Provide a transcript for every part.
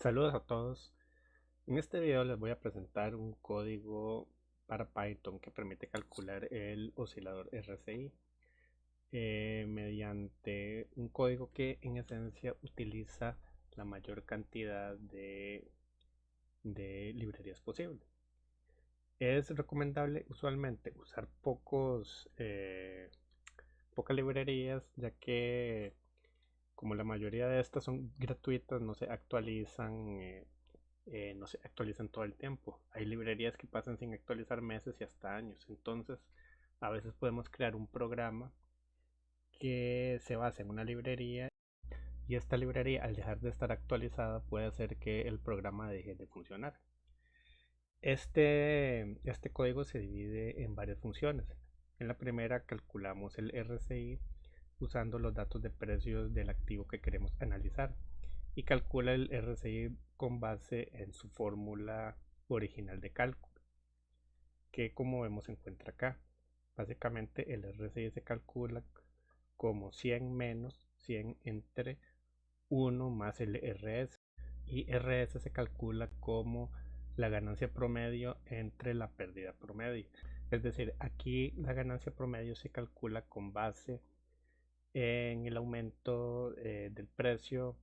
Saludos a todos. En este video les voy a presentar un código para Python que permite calcular el oscilador RSI mediante un código que en esencia utiliza la mayor cantidad de librerías posible. Es recomendable usualmente usar pocas librerías, ya que como la mayoría de estas son gratuitas, no se actualizan todo el tiempo. Hay librerías que pasan sin actualizar meses y hasta años. Entonces, a veces podemos crear un programa que se basa en una librería y esta librería, al dejar de estar actualizada, puede hacer que el programa deje de funcionar. Este código se divide en varias funciones. En la primera calculamos el RSI usando los datos de precios del activo que queremos analizar y calcula el RSI con base en su fórmula original de cálculo, que como vemos se encuentra acá. Básicamente el RSI se calcula como 100 menos 100 entre 1 más el RS, y RS se calcula como la ganancia promedio entre la pérdida promedio. Es decir, aquí la ganancia promedio se calcula con base en el aumento del precio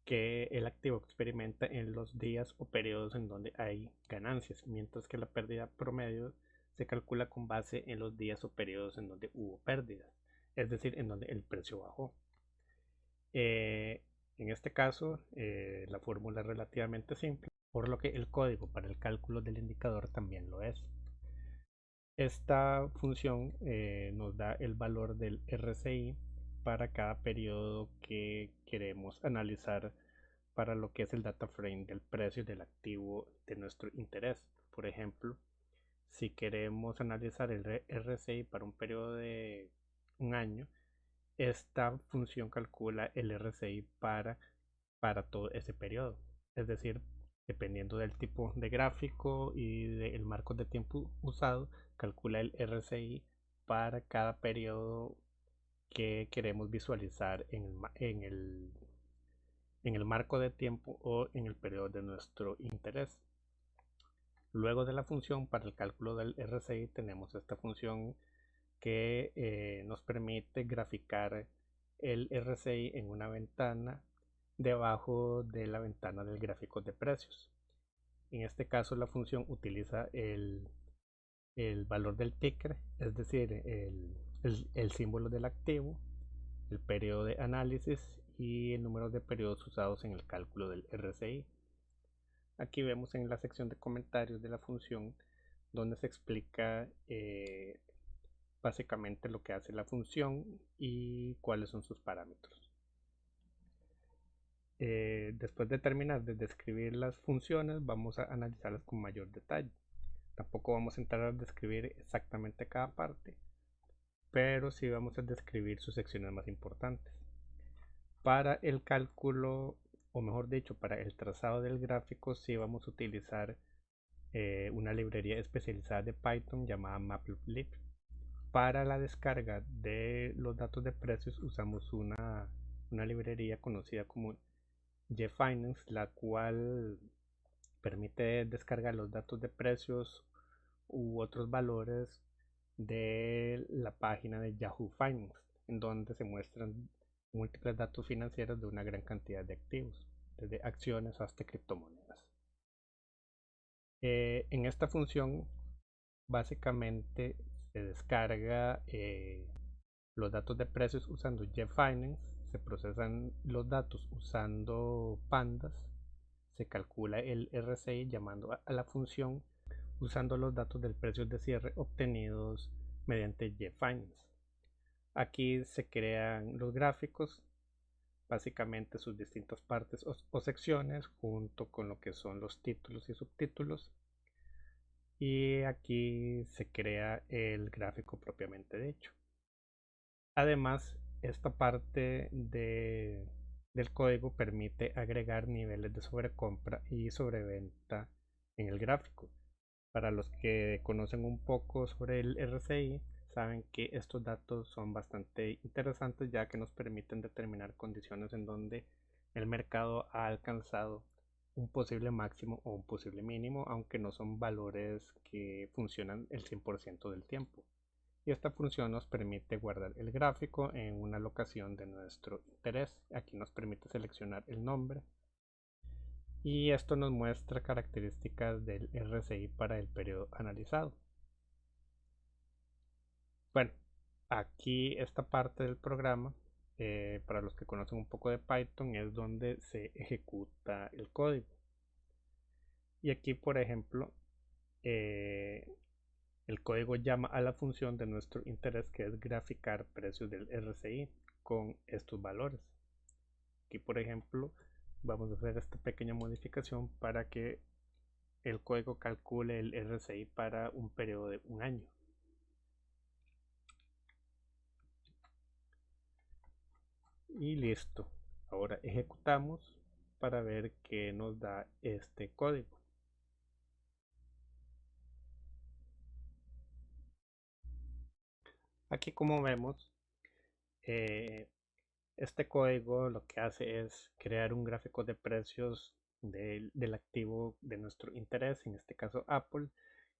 que el activo experimenta en los días o periodos en donde hay ganancias, mientras que la pérdida promedio se calcula con base en los días o periodos en donde hubo pérdidas, es decir, en donde el precio bajó. Eh, en este caso, la fórmula es relativamente simple, por lo que el código para el cálculo del indicador también lo es. Esta función nos da el valor del RSI para cada periodo que queremos analizar para lo que es el data frame del precio del activo de nuestro interés. Por ejemplo, si queremos analizar el RSI para un periodo de un año, esta función calcula el RSI para todo ese periodo. Es decir, dependiendo del tipo de gráfico y del marco de tiempo usado, calcula el RSI para cada periodo que queremos visualizar en el marco de tiempo o en el periodo de nuestro interés. Luego de la función para el cálculo del RSI tenemos esta función que nos permite graficar el RSI en una ventana debajo de la ventana del gráfico de precios. En este caso la función utiliza el valor del ticker, es decir, el símbolo del activo, el periodo de análisis y el número de periodos usados en el cálculo del RSI. Aquí vemos en la sección de comentarios de la función donde se explica básicamente lo que hace la función y cuáles son sus parámetros. Después de terminar de describir las funciones, vamos a analizarlas con mayor detalle. Tampoco vamos a entrar a describir exactamente cada parte, pero sí vamos a describir sus secciones más importantes. Para el cálculo, o mejor dicho, para el trazado del gráfico, sí vamos a utilizar una librería especializada de Python llamada Matplotlib. Para la descarga de los datos de precios usamos una librería conocida como JFinance, la cual permite descargar los datos de precios u otros valores de la página de Yahoo Finance, en donde se muestran múltiples datos financieros de una gran cantidad de activos, desde acciones hasta criptomonedas. En esta función básicamente se descarga los datos de precios usando JetFinance, se procesan los datos usando pandas, se calcula el RSI llamando a la función usando los datos del precio de cierre obtenidos mediante JetFinance. Aquí se crean los gráficos, básicamente sus distintas partes o secciones junto con lo que son los títulos y subtítulos, y aquí se crea el gráfico propiamente dicho. Además, esta parte del código permite agregar niveles de sobrecompra y sobreventa en el gráfico. Para los que conocen un poco sobre el RSI, saben que estos datos son bastante interesantes, ya que nos permiten determinar condiciones en donde el mercado ha alcanzado un posible máximo o un posible mínimo, aunque no son valores que funcionan el 100% del tiempo. Y esta función nos permite guardar el gráfico en una locación de nuestro interés. Aquí nos permite seleccionar el nombre y esto nos muestra características del RSI para el periodo analizado. Bueno, aquí esta parte del programa, para los que conocen un poco de Python, es donde se ejecuta el código. Y aquí, por ejemplo, eh, el código llama a la función de nuestro interés, que es graficar precios del RSI con estos valores. Aquí, por ejemplo, vamos a hacer esta pequeña modificación para que el código calcule el RSI para un periodo de un año. Y listo. Ahora ejecutamos para ver qué nos da este código. Aquí, como vemos, este código lo que hace es crear un gráfico de precios del activo de nuestro interés, en este caso Apple,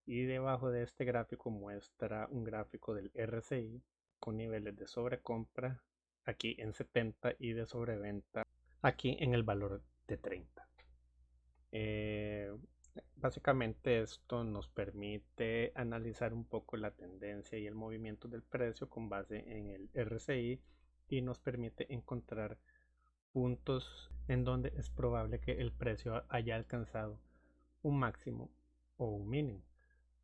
y debajo de este gráfico muestra un gráfico del RSI con niveles de sobrecompra aquí en 70 y de sobreventa aquí en el valor de 30. Básicamente esto nos permite analizar un poco la tendencia y el movimiento del precio con base en el RSI y nos permite encontrar puntos en donde es probable que el precio haya alcanzado un máximo o un mínimo.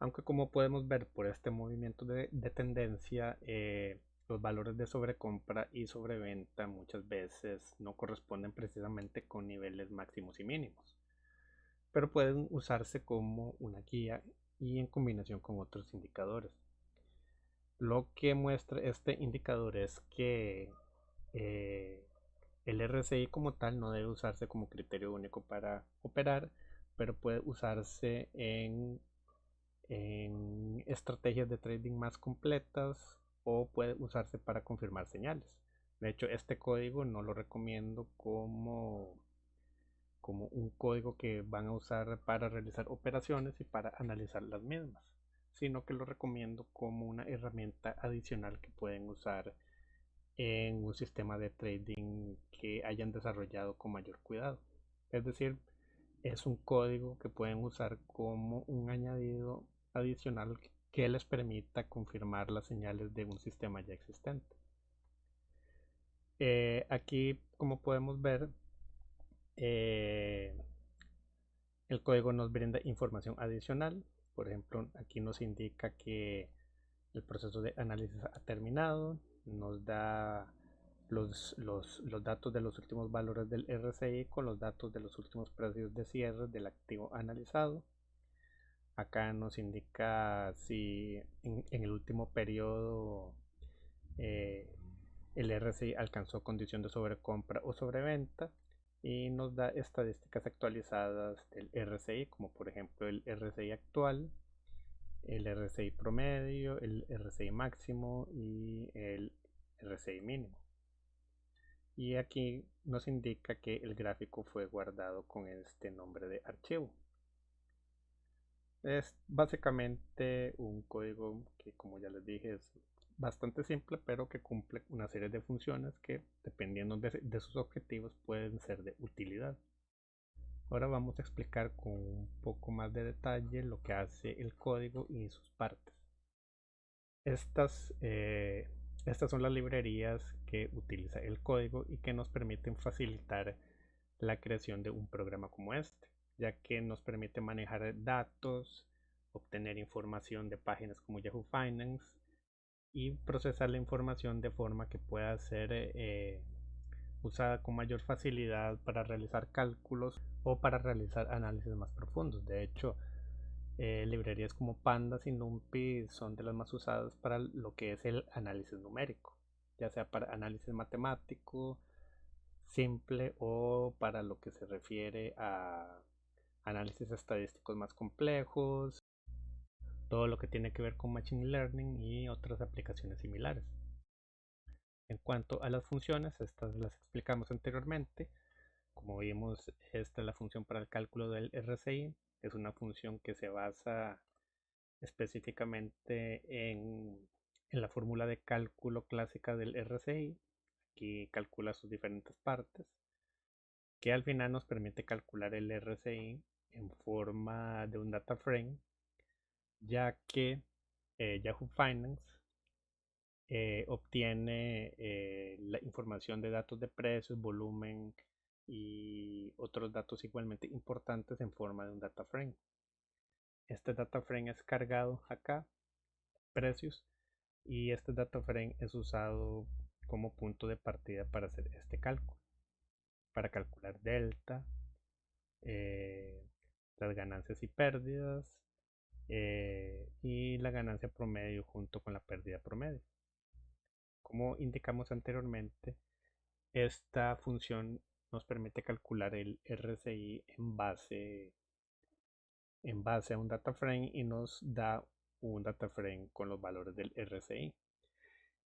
Aunque, como podemos ver por este movimiento de tendencia, los valores de sobrecompra y sobreventa muchas veces no corresponden precisamente con niveles máximos y mínimos, pero pueden usarse como una guía y en combinación con otros indicadores. Lo que muestra este indicador es que eh, el RSI como tal no debe usarse como criterio único para operar, pero puede usarse en estrategias de trading más completas o puede usarse para confirmar señales. De hecho, este código no lo recomiendo como un código que van a usar para realizar operaciones y para analizar las mismas, sino que lo recomiendo como una herramienta adicional que pueden usar en un sistema de trading que hayan desarrollado con mayor cuidado. Es decir, es un código que pueden usar como un añadido adicional que les permita confirmar las señales de un sistema ya existente. Aquí, como podemos ver, eh, el código nos brinda información adicional. Por ejemplo, aquí nos indica que el proceso de análisis ha terminado, nos da los datos de los últimos valores del RSI con los datos de los últimos precios de cierre del activo analizado. Acá nos indica si en el último periodo eh, el RSI alcanzó condición de sobrecompra o sobreventa y nos da estadísticas actualizadas del RSI, como por ejemplo el RSI actual, el RSI promedio, el RSI máximo y el RSI mínimo. Y aquí nos indica que el gráfico fue guardado con este nombre de archivo. Es básicamente un código que, como ya les dije, es bastante simple, pero que cumple una serie de funciones que, dependiendo de sus objetivos, pueden ser de utilidad. Ahora vamos a explicar con un poco más de detalle lo que hace el código y sus partes. Estas, estas son las librerías que utiliza el código y que nos permiten facilitar la creación de un programa como este, ya que nos permite manejar datos, obtener información de páginas como Yahoo Finance y procesar la información de forma que pueda ser usada con mayor facilidad para realizar cálculos o para realizar análisis más profundos. De hecho, librerías como Pandas y NumPy son de las más usadas para lo que es el análisis numérico, ya sea para análisis matemático simple o para lo que se refiere a análisis estadísticos más complejos, todo lo que tiene que ver con Machine Learning y otras aplicaciones similares. En cuanto a las funciones, estas las explicamos anteriormente. Como vimos, esta es la función para el cálculo del RSI. Es una función que se basa específicamente en la fórmula de cálculo clásica del RSI. Aquí calcula sus diferentes partes, que al final nos permite calcular el RSI en forma de un data frame, ya que Yahoo Finance obtiene la información de datos de precios, volumen y otros datos igualmente importantes en forma de un data frame. Este data frame es cargado acá, precios, y este data frame es usado como punto de partida para hacer este cálculo, para calcular delta, eh, las ganancias y pérdidas, y la ganancia promedio junto con la pérdida promedio. Como indicamos anteriormente, esta función nos permite calcular el RSI en base a un data frame y nos da un data frame con los valores del RSI.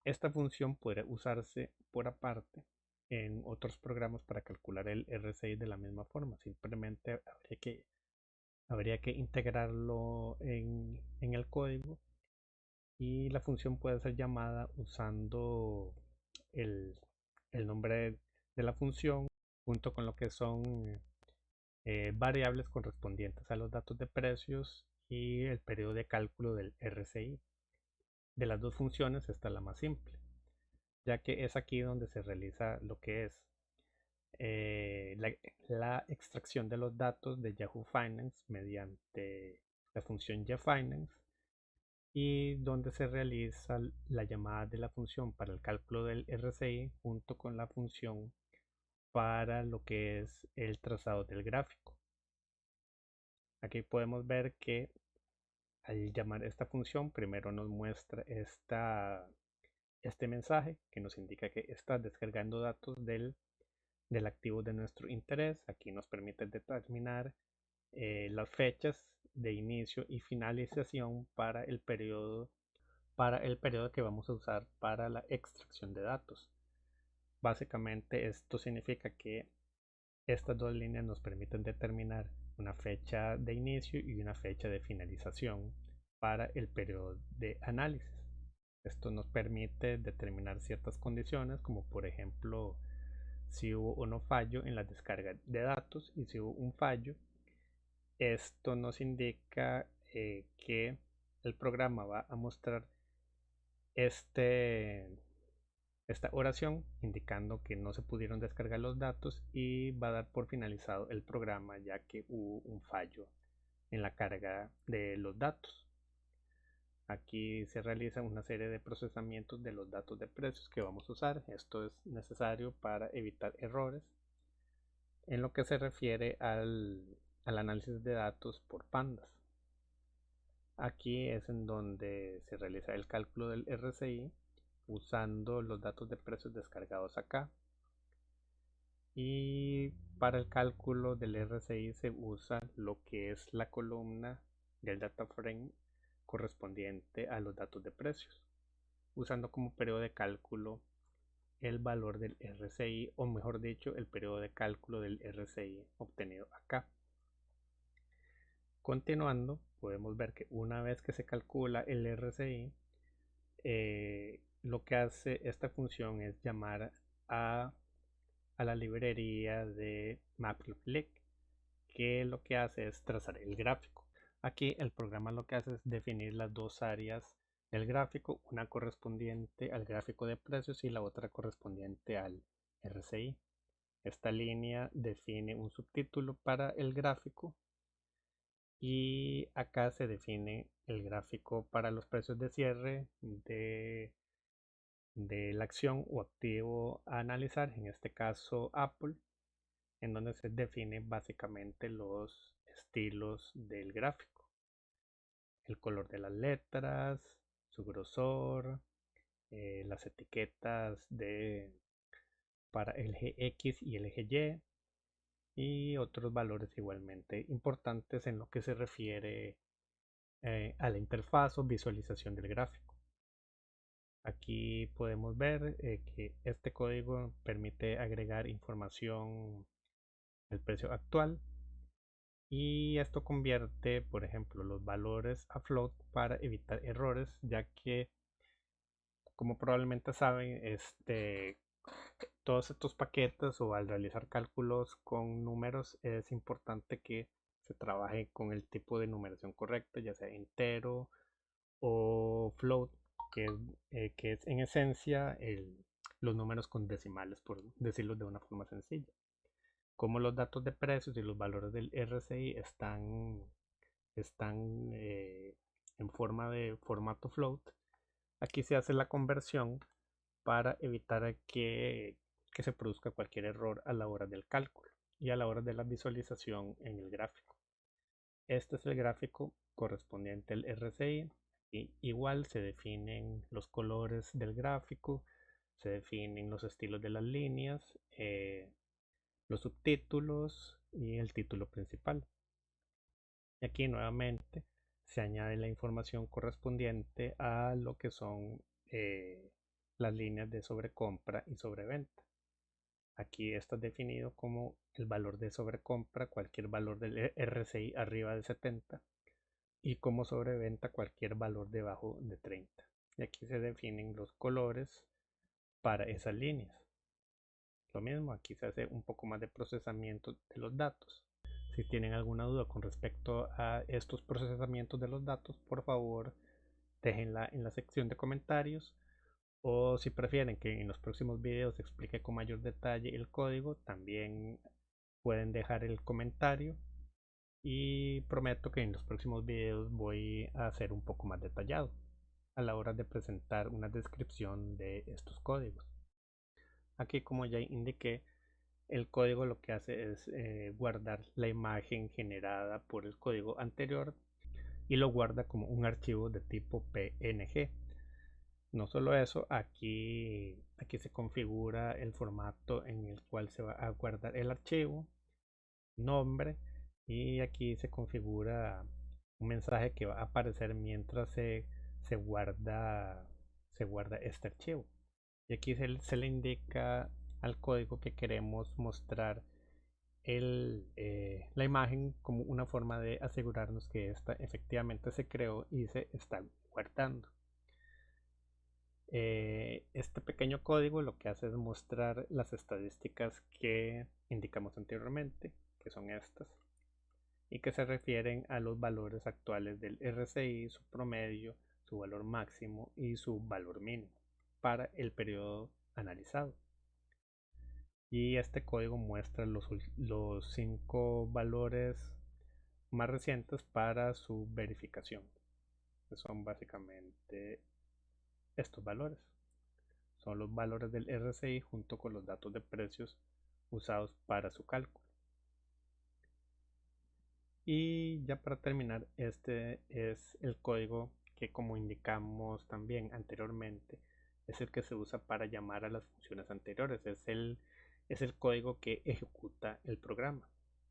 Esta función puede usarse por aparte en otros programas para calcular el RSI de la misma forma. Simplemente habría que integrarlo en el código, y la función puede ser llamada usando el, el nombre de la función junto con lo que son variables correspondientes a los datos de precios y el periodo de cálculo del RSI. De las dos funciones, esta es la más simple, ya que es aquí donde se realiza lo que es la extracción de los datos de Yahoo Finance mediante la función YaFinance, y donde se realiza la llamada de la función para el cálculo del RSI junto con la función para lo que es el trazado del gráfico. Aquí podemos ver que al llamar esta función primero nos muestra este mensaje que nos indica que está descargando datos del activo de nuestro interés. Aquí nos permite determinar las fechas de inicio y finalización para el periodo que vamos a usar para la extracción de datos. Básicamente esto significa que estas dos líneas nos permiten determinar una fecha de inicio y una fecha de finalización para el periodo de análisis. Esto nos permite determinar ciertas condiciones, como por ejemplo si hubo o no fallo en la descarga de datos, y si hubo un fallo, esto nos indica que el programa va a mostrar esta oración indicando que no se pudieron descargar los datos, y va a dar por finalizado el programa ya que hubo un fallo en la carga de los datos. Aquí se realiza una serie de procesamientos de los datos de precios que vamos a usar. Esto es necesario para evitar errores en lo que se refiere al análisis de datos por pandas. Aquí es en donde se realiza el cálculo del RSI usando los datos de precios descargados acá, y para el cálculo del RSI se usa lo que es la columna del data frame correspondiente a los datos de precios, usando como periodo de cálculo el valor del RSI, o mejor dicho, el periodo de cálculo del RSI obtenido acá. Continuando, podemos ver que una vez que se calcula el RSI, lo que hace esta función es llamar a la librería de Matplotlib, que lo que hace es trazar el gráfico. Aquí el programa lo que hace es definir las dos áreas del gráfico, una correspondiente al gráfico de precios y la otra correspondiente al RSI. Esta línea define un subtítulo para el gráfico, y acá se define el gráfico para los precios de cierre de la acción o activo a analizar, en este caso Apple, en donde se define básicamente los estilos del gráfico, el color de las letras, su grosor, las etiquetas para el eje X y el eje Y, y otros valores igualmente importantes en lo que se refiere a la interfaz o visualización del gráfico. Aquí podemos ver que este código permite agregar información el precio actual, y esto convierte, por ejemplo, los valores a float para evitar errores, ya que, como probablemente saben, todos estos paquetes o al realizar cálculos con números es importante que se trabaje con el tipo de numeración correcta, ya sea entero o float, que es en esencia los números con decimales, por decirlo de una forma sencilla. Como los datos de precios y los valores del RSI están en forma de formato float, aquí se hace la conversión para evitar que se produzca cualquier error a la hora del cálculo y a la hora de la visualización en el gráfico. Este es el gráfico correspondiente al RSI. Y igual se definen los colores del gráfico, se definen los estilos de las líneas, los subtítulos y el título principal. Y aquí nuevamente se añade la información correspondiente a lo que son las líneas de sobrecompra y sobreventa. Aquí está definido como el valor de sobrecompra, cualquier valor del RSI arriba de 70, y como sobreventa cualquier valor debajo de 30. Y aquí se definen los colores para esas líneas. Lo mismo, aquí se hace un poco más de procesamiento de los datos. Si tienen alguna duda con respecto a estos procesamientos de los datos, por favor déjenla en la sección de comentarios, o si prefieren que en los próximos videos explique con mayor detalle el código, también pueden dejar el comentario y prometo que en los próximos videos voy a hacer un poco más detallado a la hora de presentar una descripción de estos códigos. Aquí, como ya indiqué, el código lo que hace es guardar la imagen generada por el código anterior y lo guarda como un archivo de tipo PNG. No solo eso, aquí se configura el formato en el cual se va a guardar el archivo, nombre, y aquí se configura un mensaje que va a aparecer mientras se guarda este archivo. Y aquí se le indica al código que queremos mostrar la imagen como una forma de asegurarnos que esta efectivamente se creó y se está guardando. Este pequeño código lo que hace es mostrar las estadísticas que indicamos anteriormente, que son estas, y que se refieren a los valores actuales del RSI, su promedio, su valor máximo y su valor mínimo para el periodo analizado. Y este código muestra los 5 valores más recientes para su verificación, que son básicamente estos valores. Son los valores del RSI junto con los datos de precios usados para su cálculo. Y ya para terminar, este es el código que, como indicamos también anteriormente, es el que se usa para llamar a las funciones anteriores. Es el código que ejecuta el programa.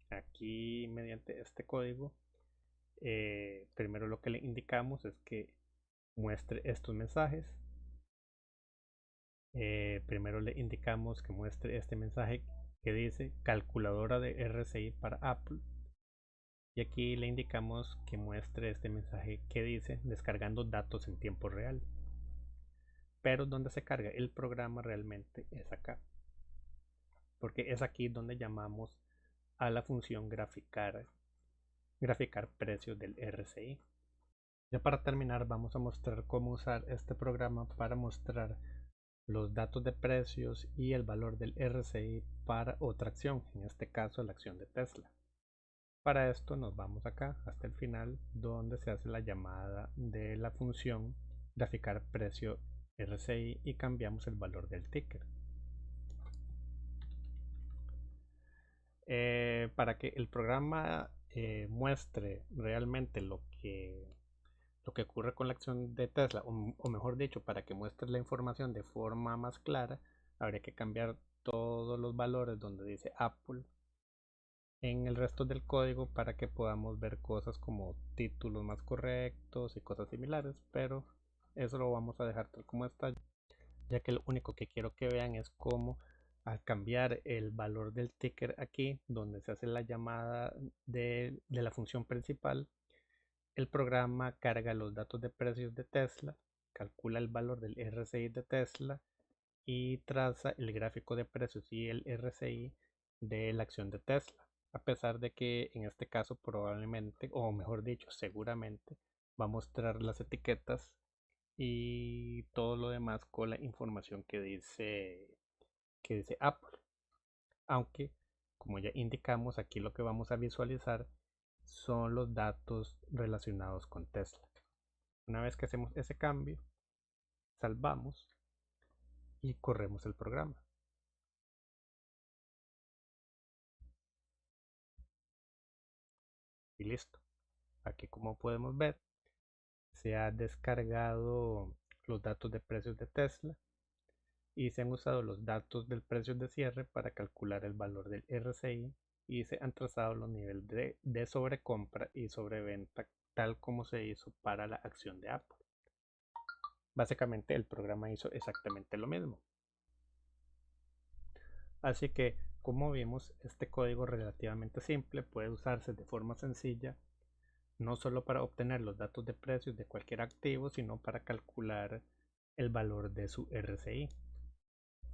Aquí, mediante este código, primero lo que le indicamos es que muestre estos mensajes. Primero le indicamos que muestre este mensaje que dice calculadora de RSI para Apple. Y aquí le indicamos que muestre este mensaje que dice descargando datos en tiempo real. Pero donde se carga el programa realmente es acá, porque es aquí donde llamamos a la función graficar precios del RSI. Ya para terminar, vamos a mostrar cómo usar este programa para mostrar los datos de precios y el valor del RSI para otra acción, en este caso la acción de Tesla. Para esto nos vamos acá hasta el final, donde se hace la llamada de la función graficar precio RSI y cambiamos el valor del ticker. Para que el programa muestre realmente lo que ocurre con la acción de Tesla, o mejor dicho, para que muestre la información de forma más clara, habría que cambiar todos los valores donde dice Apple en el resto del código para que podamos ver cosas como títulos más correctos y cosas similares, pero eso lo vamos a dejar tal como está, ya que lo único que quiero que vean es cómo Al cambiar el valor del ticker aquí, donde se hace la llamada de la función principal, el programa carga los datos de precios de Tesla, calcula el valor del RSI de Tesla y traza el gráfico de precios y el RSI de la acción de Tesla. A pesar de que en este caso probablemente, o mejor dicho, seguramente, va a mostrar las etiquetas y todo lo demás con la información que dice Apple. Aunque, como ya indicamos, aquí lo que vamos a visualizar son los datos relacionados con Tesla. Una vez que hacemos ese cambio, salvamos y corremos el programa. Y listo. Aquí, como podemos ver, se ha descargado los datos de precios de Tesla y se han usado los datos del precio de cierre para calcular el valor del RSI y se han trazado los niveles de sobrecompra y sobreventa tal como se hizo para la acción de Apple. Básicamente el programa hizo exactamente lo mismo. Así que, como vimos, este código relativamente simple puede usarse de forma sencilla, no solo para obtener los datos de precios de cualquier activo, sino para calcular el valor de su RSI.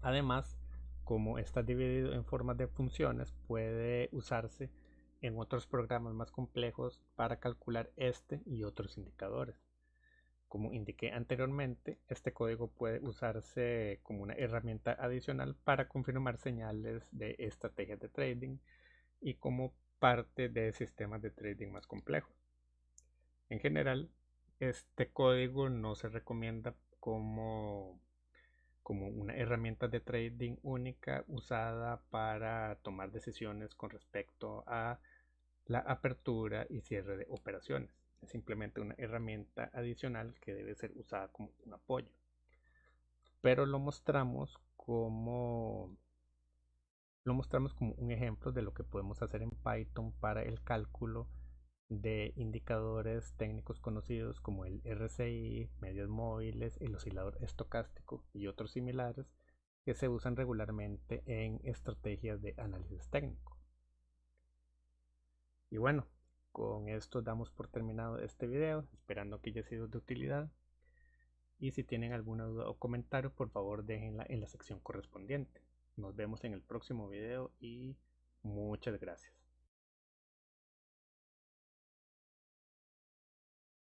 Además, como está dividido en formas de funciones, puede usarse en otros programas más complejos para calcular este y otros indicadores. Como indiqué anteriormente, este código puede usarse como una herramienta adicional para confirmar señales de estrategias de trading y como parte de sistemas de trading más complejos. En general, este código no se recomienda como una herramienta de trading única usada para tomar decisiones con respecto a la apertura y cierre de operaciones. Es simplemente una herramienta adicional que debe ser usada como un apoyo. Pero lo mostramos como un ejemplo de lo que podemos hacer en Python para el cálculo de indicadores técnicos conocidos como el RSI, medias móviles, el oscilador estocástico y otros similares que se usan regularmente en estrategias de análisis técnico. Y bueno, con esto damos por terminado este video, esperando que haya sido de utilidad. Y si tienen alguna duda o comentario, por favor déjenla en la sección correspondiente. Nos vemos en el próximo video y muchas gracias.